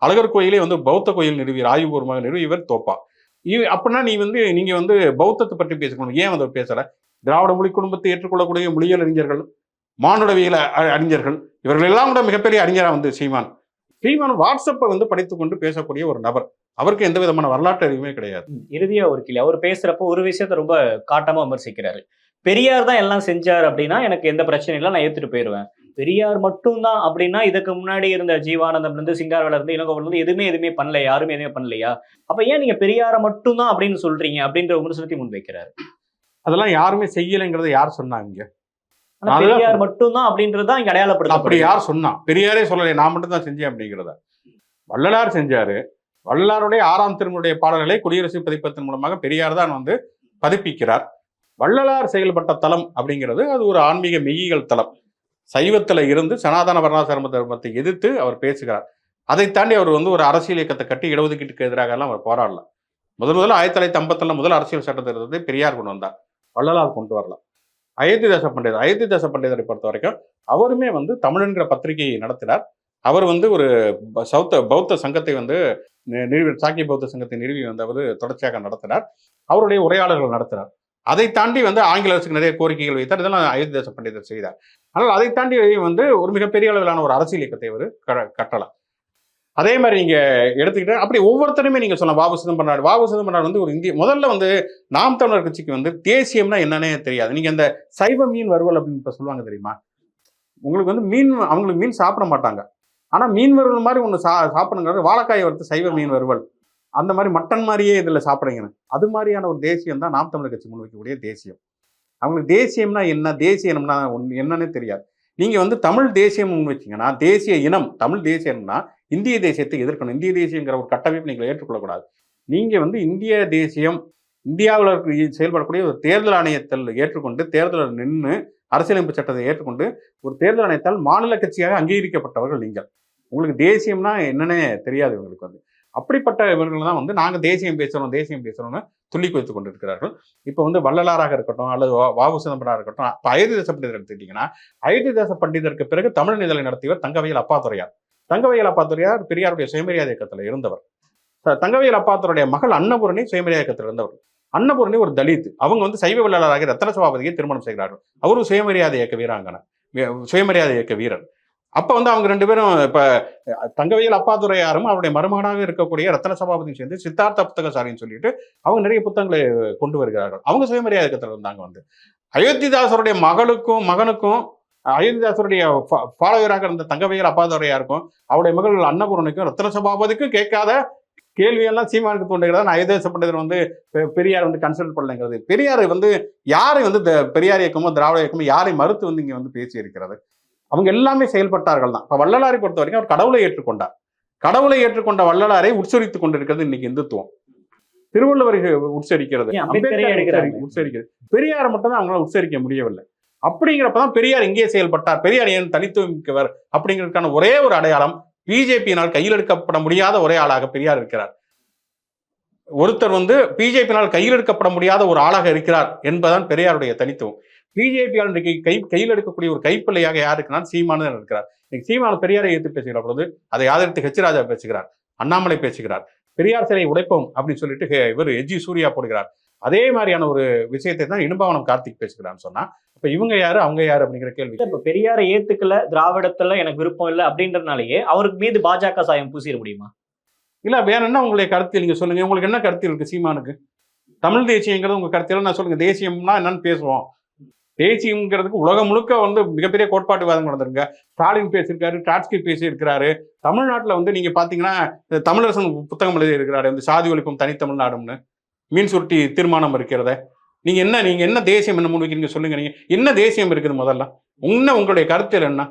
அழகர் கோயிலே வந்து பௌத்த கோயில் நிறுவியர், ஆய்வுபூர்வமாக நிறுவியவர் தோப்பா. அப்படின்னா நீங்க வந்து பௌத்தத்தை பற்றி பேசணும், ஏன் வந்து பேசல? திராவிட மொழி குடும்பத்தை ஏற்றுக்கொள்ளக்கூடிய மொழியியல் அறிஞர்கள், மானுடவியல் அறிஞர்கள், இவர்கள் எல்லாம் கூட மிகப்பெரிய அறிஞரா வந்து சீமான் வாட்ஸ்அப்பை வந்து படித்துக்கொண்டு பேசக்கூடிய ஒரு நபர். அவருக்கு எந்த விதமான வரலாற்று அறிவுமே கிடையாது. இறுதியா ஒரு கேள்வி. அவர் பேசுறப்போ ஒரு விஷயத்த ரொம்ப காட்டமா விமர்சிக்கிறாரு. பெரியார் தான் எல்லாம் செஞ்சார் அப்படின்னா எனக்கு எந்த பிரச்சனையும் இல்லை, நான் ஏத்துட்டு போயிடுவேன். பெரியார் மட்டும்தான் அப்படின்னா இதுக்கு முன்னாடி இருந்த ஜீவானந்தம் இருந்து சிங்காரவேலர் இருந்து இளங்கோவன் இருந்து எதுவுமே பண்ணல, யாருமே எதுவுமே பண்ணலையா? அப்ப ஏன் நீங்க பெரியாரை மட்டும்தான் அப்படின்னு சொல்றீங்க அப்படின்ற விமர்சனத்தை முன்வைக்கிறாரு. அதெல்லாம் யாருமே செய்யலைங்கிறத யார் சொன்னாங்க? பெரியார் மட்டும்தான் அப்படின்றதான் இங்க அடையாளப்படுத்த. அப்படி யார் சொன்னா? பெரியாரே சொல்லலை, நான் மட்டும் தான் செஞ்சேன் அப்படிங்கிறத. வள்ளலார் செஞ்சாரு. வள்ளலாருடைய 6ஆம் திருமுறையுடைய பாடல்களை குடியரசு பதிப்பதன் மூலமாக பெரியார் தான் வந்து பதிப்பிக்கிறார். வள்ளலார் செயல்பட்ட தலம் அப்படிங்கிறது அது ஒரு ஆன்மீக மெய்யியல் தலம். சைவத்துல இருந்து சனாதன வர்ணாசிரம தர்மத்தை எதிர்த்து அவர் பேசுகிறார். அதை தாண்டி அவர் வந்து ஒரு அரசியல் இயக்கத்தை கட்டி இடஒதுக்கீட்டுக்கு எதிராக எல்லாம் அவர் போராடல. முதல்ல 1950 முதல் அரசியல் சட்ட திருத்தத்தை பெரியார் கொண்டு வந்தார், வள்ளலார் கொண்டு வரல. அயோத்திதாச பண்டிதரை பொறுத்த வரைக்கும் அவருமே வந்து தமிழன்கிற பத்திரிகையை நடத்தினார். அவர் வந்து ஒரு பௌத்த சங்கத்தை வந்து சாக்கிய பௌத்த சங்கத்தை நிறுவி வந்து அவர் தொடர்ச்சியாக நடத்தினார். அவருடைய உரையாடல்கள் நடத்தினார். அதை தாண்டி வந்து ஆங்கில அரசுக்கு நிறைய கோரிக்கைகள் வைத்தார். இதெல்லாம் அயோத்திதாச பண்டிதர் செய்தார். ஆனால் அதை தாண்டி வந்து ஒரு மிகப்பெரிய அளவிலான ஒரு அரசியல் இயக்கத்தை அவர் கட்டலாம். அதே மாதிரி நீங்க எடுத்துக்கிட்டு அப்படி ஒவ்வொருத்தருமே நீங்க சொன்ன வாவு சிதம்பரனார் வந்து ஒரு முதல்ல வந்து நாம் தமிழர் கட்சிக்கு வந்து தேசியம்னா என்னன்னே தெரியாது. நீங்க இந்த சைவ மீன் வறுவல் அப்படின்னு இப்ப சொல்லுவாங்க தெரியுமா? உங்களுக்கு வந்து அவங்களுக்கு மீன் சாப்பிட மாட்டாங்க. ஆனா மீன் வறுவல் மாதிரி ஒண்ணு சாப்பிடுங்கிறது வாழைக்காயை வறுத்து சைவ மீன் வறுவல், அந்த மாதிரி மட்டன் மாதிரியே இதுல சாப்பிடுறீங்க. அது மாதிரியான ஒரு தேசியம் தான் நாம் தமிழர் கட்சி முன்வைக்கக்கூடிய தேசியம். அவங்களுக்கு தேசியம்னா என்ன, தேசியம்னா என்னன்னே தெரியாது. நீங்க வந்து தமிழ் தேசியம் முன்வச்சிங்கன்னா, தேசிய இனம் தமிழ் தேசியம்னா இந்திய தேசியத்தை எதிர்க்கணும். இந்திய தேசியங்கிற ஒரு கட்டமைப்பு நீங்கள் ஏற்றுக்கொள்ளக்கூடாது. நீங்க வந்து இந்திய தேசியம் இந்தியாவில் செயல்படக்கூடிய ஒரு தேர்தல் ஆணையத்தில் ஏற்றுக்கொண்டு தேர்தலில் நின்று அரசியலமைப்பு சட்டத்தை ஏற்றுக்கொண்டு ஒரு தேர்தல் ஆணையத்தால் மாநில கட்சியாக அங்கீகரிக்கப்பட்டவர்கள் நீங்கள். உங்களுக்கு தேசியம்னா என்னன்னே தெரியாது இவங்களுக்கு வந்து. அப்படிப்பட்ட இவர்கள் தான் வந்து நாங்கள் தேசியம் பேசுகிறோம்னு துள்ளி குதித்து கொண்டிருக்கிறார்கள். இப்போ வந்து வள்ளலாராக இருக்கட்டும் அல்லது வாவு சிதம்பரமாக இருக்கட்டும், இப்போ அயோத்திதாச பண்டிதர் எடுத்துக்கிட்டிங்கன்னா, அயோத்திதாச பண்டிதருக்கு பிறகு தமிழ் நிதழை நடத்தியவர் தங்கவேல் அப்பாத்துரையார். தங்கவேல் அப்பாத்துரையார் பெரியாருடைய சுயமரியாதை இயக்கத்தில் இருந்தவர். தங்கவேல் அப்பாத்துரையுடைய மகள் அன்னபூரணி சுயமரியாதை இயக்கத்தில் இருந்தவர். அன்னபூரணி ஒரு தலித். அவங்க வந்து சைவ வள்ளலாராகிய ரத்தன சபாபதியை திருமணம் செய்கிறார்கள். அவரும் சுயமரியாதை இயக்க வீராங்கனை, சுயமரியாதை இயக்க வீரர். அப்போ வந்து அவங்க ரெண்டு பேரும் இப்போ தங்கவேல் அப்பாத்துரையாரும் அவருடைய மருமகனாக இருக்கக்கூடிய ரத்தன சபாபதியும் சேர்ந்து சித்தார்த்த புத்தகசாலின்னு சொல்லிட்டு அவங்க நிறைய புத்தகங்களை கொண்டு வருகிறார்கள். அவங்க சுயமரியாதை இயக்கத்தில் இருந்தாங்க. வந்து அயோத்திதாசருடைய மகனுக்கும் அயோத்திதாசருடைய ஃபாலோவராக இருந்த தங்கவேல் அப்பாத்துரையாருக்கும் அவருடைய மகள் அன்னபூரணிக்கும் ரத்தன சபாபதிக்கும் கேட்காத கேள்வியெல்லாம் சீமானுக்கு தோன்றுகிறதா. அயோத்திதாச பண்டிதர் வந்து பெரியார் வந்து கன்சல்ட் பண்ணலைங்கிறது. பெரியார் வந்து யாரை வந்து பெரியார் இயக்கமோ திராவிட இயக்கமோ யாரை மறுத்து வந்து இங்கே வந்து பேசி இருக்கிறது? அவங்க எல்லாமே செயல்பட்டார்கள் தான். இப்போ வள்ளலாரை பொறுத்த வரைக்கும் அவர் கடவுளை ஏற்றுக்கொண்டார். கடவுளை ஏற்றுக்கொண்ட வள்ளலாரை உட்சரித்துக் கொண்டிருக்கிறது இன்னைக்கு இந்துத்துவம். திருவள்ளுவரை உட்சரிக்கிறது, உட்சரிக்கிறது. பெரியாரை மட்டும் தான் அவங்களால உட்சரிக்க முடியவில்லை. அப்படிங்கிறப்பதான் பெரியார் எங்கே செயல்பட்டார், பெரியார் ஏன் தனித்துவமிக்கவர் அப்படிங்கிறதுக்கான ஒரே ஒரு அடையாளம் பிஜேபியினால் கையில் எடுக்கப்பட முடியாத ஒரே ஆளாக பெரியார் இருக்கிறார். ஒருத்தர் வந்து பிஜேபியினால் கையில் எடுக்கப்பட முடியாத ஒரு ஆளாக இருக்கிறார் என்பதுதான் பெரியாருடைய தனித்துவம். பிஜேபியால் இன்றைக்கு கையில் எடுக்கக்கூடிய ஒரு கைப்பிள்ளையாக யார் இருக்கிறார்? சீமானு இருக்கிறார். இன்னைக்கு சீமான் பெரியாரை எதிர்த்து பேசுகிற பொழுது அதை ஆதரித்து ஹெச் ராஜா பேசுகிறார், அண்ணாமலை பேசுகிறார். பெரியார் சிலை உடைப்போம் அப்படின்னு சொல்லிட்டு இவர் எஜி சூர்யா போடுகிறார். அதே மாதிரியான ஒரு விஷயத்தை தான் இடும்பாவனம் கார்த்திக் பேசுகிறான்னு சொன்னா, இப்ப இவங்க யாரு அவங்க யாரு அப்படிங்கிற கேள்வி. இப்ப பெரியாரை ஏத்துக்கல, திராவிடத்துல எனக்கு விருப்பம் இல்லை அப்படின்றதுனாலயே அவருக்கு மீது பாஜக சாயம் பூசிட முடியுமா? இல்ல வேற என்ன உங்களுடைய கருத்தில் நீங்க சொல்லுங்க. உங்களுக்கு என்ன கருத்தில் இருக்கு சீமானுக்கு? தமிழ் தேசியங்கிறது உங்க கருத்தில் நான் சொல்லுங்க. தேசியம்னா என்னன்னு பேசுவோம். தேசியங்கிறதுக்கு உலகம் முழுக்க வந்து மிகப்பெரிய கோட்பாட்டுவாதம் நடந்திருங்க. ஸ்டாலின் பேசியிருக்காரு, ட்ராட்ஸ்கி பேசியிருக்கிறாரு. தமிழ்நாட்டில் வந்து நீங்க பாத்தீங்கன்னா தமிழரசன் புத்தகம் எழுதி இருக்கிறாரு, இந்த சாதி ஒழிப்பும் தனித்தமிழ்நாடுன்னு மீன் சுருட்டி தீர்மானம் இருக்கிறத. நீங்க என்ன தேசியம் என்ன முன்வைக்கிறீங்க சொல்லுங்க. நீங்க என்ன தேசியம் இருக்குது முதல்ல? உங்களுடைய கருத்தில் என்ன?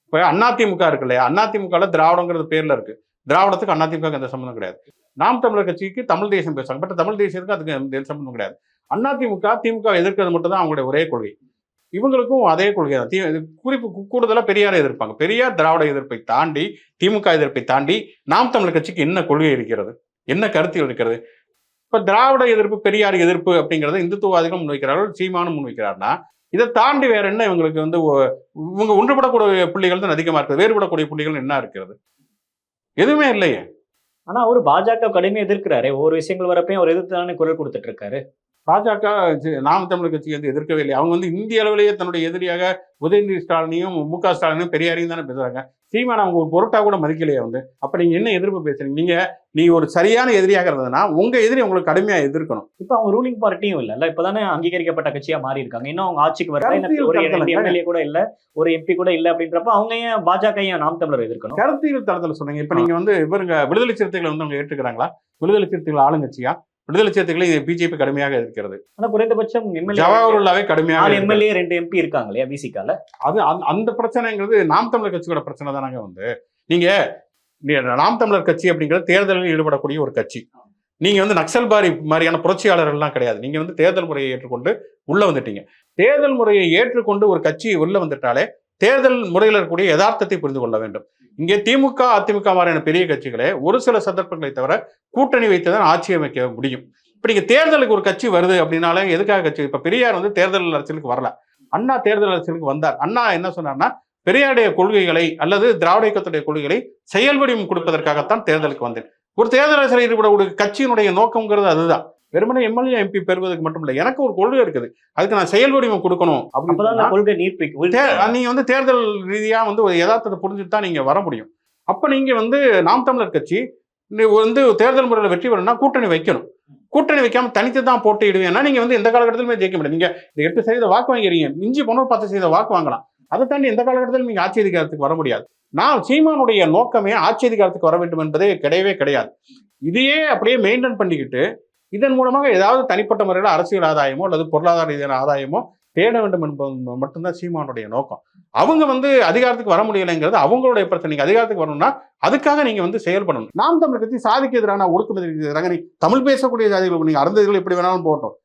இப்ப அதிமுக இருக்கு இல்லையா, அதிமுக திராவிடங்கிறது பேர்ல இருக்கு. திராவிடத்துக்கு அதிமுக எந்த சம்பந்தம் கிடையாது. நாம் தமிழர் கட்சிக்கு தமிழ் தேசியம் பேசுறாங்க, பட் தமிழ் தேசியத்துக்கு அதுக்கு எந்த சம்பந்தம் கிடையாது. அதிமுக திமுக எதிர்க்கிறது மட்டும் தான் அவங்களுடைய ஒரே கொள்கை. இவங்களுக்கும் அதே கொள்கை தான். குறிப்பு கூடுதலா பெரியாரை எதிர்ப்பாங்க. பெரியார் திராவிட எதிர்ப்பை தாண்டி, திமுக எதிர்ப்பை தாண்டி நாம் தமிழர் கட்சிக்கு என்ன கொள்கை இருக்கிறது, என்ன கருத்தில் இருக்கிறது? இப்ப திராவிட எதிர்ப்பு, பெரியார் எதிர்ப்பு அப்படிங்கறத இந்துத்துவவாதிகள் முன்வைக்கிறார்கள், சீமானும் முன்வைக்கிறார்னா இதை தாண்டி வேற என்ன இவங்களுக்கு வந்து இவங்க ஒன்றுபடக்கூடிய புள்ளிகள் தான் அதிகமா இருக்குது. வேறுபடக்கூடிய புள்ளிகள் என்ன இருக்கிறது? எதுவுமே இல்லையே. ஆனா அவரு பாஜக கடுமையா எதிர்க்கிறாரு. ஒவ்வொரு விஷயங்கள் வரப்பையும் அவர் எதிர்த்தானே குரல் கொடுத்துட்டு இருக்காரு. பாஜக நாம் தமிழர் கட்சி வந்து எதிர்க்கவே இல்லை. அவங்க வந்து இந்திய அளவிலேயே தன்னுடைய எதிரியாக உதயநிதி ஸ்டாலினையும் மு.க. ஸ்டாலினையும் பெரியாரையும் தானே பேசுறாங்க. சீமான் அவங்க ஒரு பொருட்டா கூட மதிக்கலையே வந்து. அப்ப நீங்க என்ன எதிர்ப்பு பேசுறீங்க? நீங்க ஒரு சரியான எதிரியாக இருந்ததுன்னா உங்க எதிரி உங்களுக்கு கடுமையா எதிர்க்கணும். இப்ப அவங்க ரூலிங் பார்ட்டியும் இல்ல, இப்பதானே அங்கீகரிக்கப்பட்ட கட்சியா மாறி இருக்காங்க. இன்னும் அவங்க ஆட்சிக்கு வரல, ஒரு எம்எல்ஏ கூட இல்ல, ஒரு எம்பி கூட இல்ல அப்படின்றப்ப அவங்க ஏன் பாஜக ஏன் நாம் தமிழர் எதிர்க்கணும்? கருத்தியல் தளத்துல சொன்னீங்க. இப்ப நீங்க வந்து இவருங்க விடுதலை சிறுத்தைகளை வந்து அவங்க ஏற்றுக்கிறாங்களா? விடுதலை சிறுத்தைகள் ஆளுங்கட்சியா? விடுதலை சிறுத்தைகளை பிஜேபி கடுமையாக இருக்கிறது. ஆனா குறைந்தபட்சம் ஜவஹர்லாவே கடுமையாக எம்எல்ஏ 2 MP இருக்காங்க இல்லையா பிசிகால. அது அந்த பிரச்சனைங்கிறது நாம் தமிழர் கட்சியோட பிரச்சனை தானாங்க. வந்து நீங்க நாம் தமிழர் கட்சி அப்படிங்கிறது தேர்தலில் ஈடுபடக்கூடிய ஒரு கட்சி. நீங்க வந்து நக்சல் பாரி மாதிரியான புரட்சியாளர்கள்லாம் கிடையாது. நீங்க வந்து தேர்தல் முறையை ஏற்றுக்கொண்டு உள்ள வந்துட்டீங்க. தேர்தல் முறையை ஏற்றுக்கொண்டு ஒரு கட்சி உள்ள வந்துட்டாலே தேர்தல் முறையில் இருக்கக்கூடிய யதார்த்தத்தை புரிந்து கொள்ள வேண்டும். இங்கே திமுக அதிமுக மாதிரியான பெரிய கட்சிகளே ஒரு சில சந்தர்ப்பங்களை தவிர கூட்டணி வைத்துதான் ஆட்சி அமைக்க முடியும். இப்ப நீங்க தேர்தலுக்கு ஒரு கட்சி வருது அப்படின்னாலே எதுக்காக கட்சி? இப்ப பெரியார் வந்து தேர்தல் அரசியலுக்கு வரல, அண்ணா தேர்தல் அரசியலுக்கு வந்தார். அண்ணா என்ன சொன்னார்னா, பெரியாருடைய கொள்கைகளை அல்லது திராவிட இயக்கத்துடைய கொள்கைகளை செயல் வடிவம் கொடுப்பதற்காகத்தான் தேர்தலுக்கு வந்தேன். ஒரு தேர்தல் அரசியல் ஈடுபடக்கூடிய கட்சியினுடைய நோக்கம்ங்கிறது அதுதான். வெறுமனே எம்எல்ஏ எம்பி பெறுவதற்கு மட்டும் இல்லை, எனக்கு ஒரு கொள்கை இருக்குது, அதுக்கு நான் செயல் வடிவம் கொடுக்கணும் அப்படின்னு கொள்கை நீங்க வந்து தேர்தல் ரீதியா வந்து ஒரு யதார்த்தத்தை புரிஞ்சுட்டு தான் நீங்க வர முடியும். அப்ப நீங்க வந்து நாம் தமிழர் கட்சி வந்து தேர்தல் முறையில் வெற்றி பெறணும்னா கூட்டணி வைக்கணும். கூட்டணி வைக்காம தனித்து தான் போட்டியிடுவேன்னா நீங்க வந்து எந்த காலகட்டத்திலுமே ஜெயிக்க முடியாது. நீங்க 8% வாக்கு வாங்கிறீங்க, மிஞ்சி போன 10% வாக்கு வாங்கலாம். அதை தாண்டி எந்த காலகட்டத்திலும் நீங்க ஆட்சி அதிகாரத்துக்கு வர முடியாது. நான் சீமானுடைய நோக்கமே ஆட்சி அதிகாரத்துக்கு வர வேண்டும் என்பதே கிடையவே கிடையாது. இதையே அப்படியே மெயின்டைன் பண்ணிக்கிட்டு இதன் மூலமாக ஏதாவது தனிப்பட்ட முறையில் அரசியல் ஆதாயமோ அல்லது பொருளாதார ரீதியான ஆதாயமோ தேட வேண்டும் என்பது மட்டும்தான் சீமானுடைய நோக்கம். அவங்க வந்து அதிகாரத்துக்கு வர முடியலைங்கிறது அவங்களுடைய பிரச்சனை. நீங்க அதிகாரத்துக்கு வரணும்னா அதுக்காக நீங்க வந்து செயல்படணும். நாம் தமிழர் கட்சி சாதிக்கு எதிரான ஒடுக்குமுறைக்கு எதிராக நீ தமிழ் பேசக்கூடிய ஜாதிகள் நீங்க அறந்ததிகள் எப்படி வேணாலும் போட்டோம்.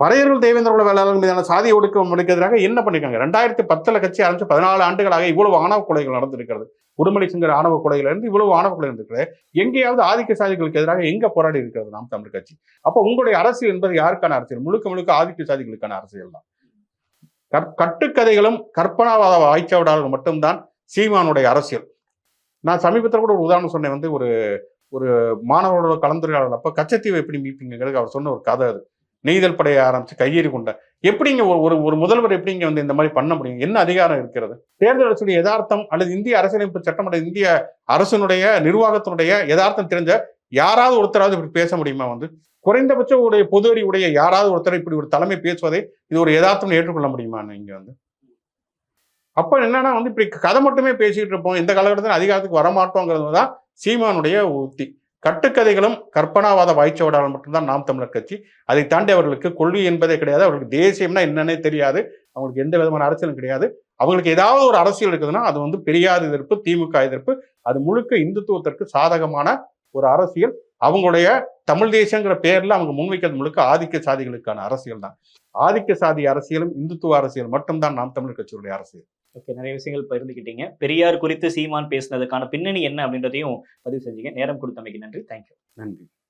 பறையர்கள் தேவேந்திர குல வேளாளர்கள் மீதான சாதி ஒடுக்கு எதிராக என்ன பண்ணிருக்காங்க? 2010 கட்சி ஆரம்பிச்சு 14 ஆண்டுகளாக இவ்வளவு ஆணவ கொலைகள் நடந்திருக்கிறது. உடுமலை சிங்கர் ஆணவ கொலையில இருந்து இவ்வளவு ஆணவ கொலை இருந்திருக்கிறது. எங்கேயாவது ஆதிக்க சாதிகளுக்கு எதிராக எங்க போராடி இருக்கிறது நாம் தமிழர் கட்சி? அப்ப உங்களுடைய அரசியல் என்பது யாருக்கான அரசியல்? முழுக்க முழுக்க ஆதிக்க சாதிகளுக்கான அரசியல் தான். கட்டுக்கதைகளும் கற்பனாவாத வாய்ச்சாவடாளர்கள் மட்டும்தான் சீமானுடைய அரசியல். நான் சமீபத்தில் கூட ஒரு உதாரணம் சொன்னேன். வந்து ஒரு மாணவரோட கலந்துரையாடல் அப்ப கச்சத்தீவை எப்படி மீட்பீங்கிறது அவர் சொன்ன ஒரு கதை. அது நெய்தல் படையை ஆரம்பிச்சு கையேறி கொண்ட எப்படிங்க ஒரு முதல்வர் எப்படிங்க வந்து இந்த மாதிரி பண்ண முடியும்? என்ன அதிகாரம் இருக்கிறது? தேர்தல் அரசுடைய யதார்த்தம் அல்லது இந்திய அரசியலமைப்பு சட்டம் அல்லது இந்திய அரசனுடைய நிர்வாகத்தினுடைய யதார்த்தம் தெரிஞ்ச யாராவது ஒருத்தராவது இப்படி பேச முடியுமா? வந்து குறைந்தபட்ச உடைய பொது அறிவுடைய யாராவது ஒருத்தர் இப்படி ஒரு தலைமை பேசுவதை இது ஒரு யதார்த்தம் ஏற்றுக்கொள்ள முடியுமா? இங்க வந்து அப்ப என்னன்னா வந்து இப்படி கதை மட்டுமே பேசிட்டு இருப்போம், எந்த காலகட்டத்தில் அதிகாரத்துக்கு வரமாட்டோங்கிறது தான் சீமானுடைய உத்தி. கட்டுக்கதைகளும் கற்பனாவாத வாய்ச்சவடாளர் மட்டும்தான் நாம் தமிழர் கட்சி. அதை தாண்டி அவர்களுக்கு கொள்கை என்பதே கிடையாது. அவர்களுக்கு தேசியம்னா என்னன்னே தெரியாது. அவங்களுக்கு எந்த விதமான அரசியலும் கிடையாது. அவங்களுக்கு ஏதாவது ஒரு அரசியல் இருக்குதுன்னா அது வந்து பெரியார் எதிர்ப்பு, திமுக எதிர்ப்பு. அது முழுக்க இந்துத்துவத்திற்கு சாதகமான ஒரு அரசியல். அவங்களுடைய தமிழ் தேசியங்கிற பேர்ல அவங்க முன்வைக்கிறது முழுக்க ஆதிக்க சாதிகளுக்கான அரசியல் தான். ஆதிக்க சாதி அரசியலும் இந்துத்துவ அரசியல் மட்டும்தான் நாம் தமிழர் கட்சியுடைய அரசியல். ஓகே, நிறைய விஷயங்கள் பகிர்ந்துக்கிட்டீங்க. பெரியார் குறித்து சீமான் பேசினதுக்கான பின்னணி என்ன அப்படின்றதையும் பதிவு செஞ்சீங்க. நேரம் கொடுத்தமைக்கு நன்றி. தேங்க்யூ. நன்றி.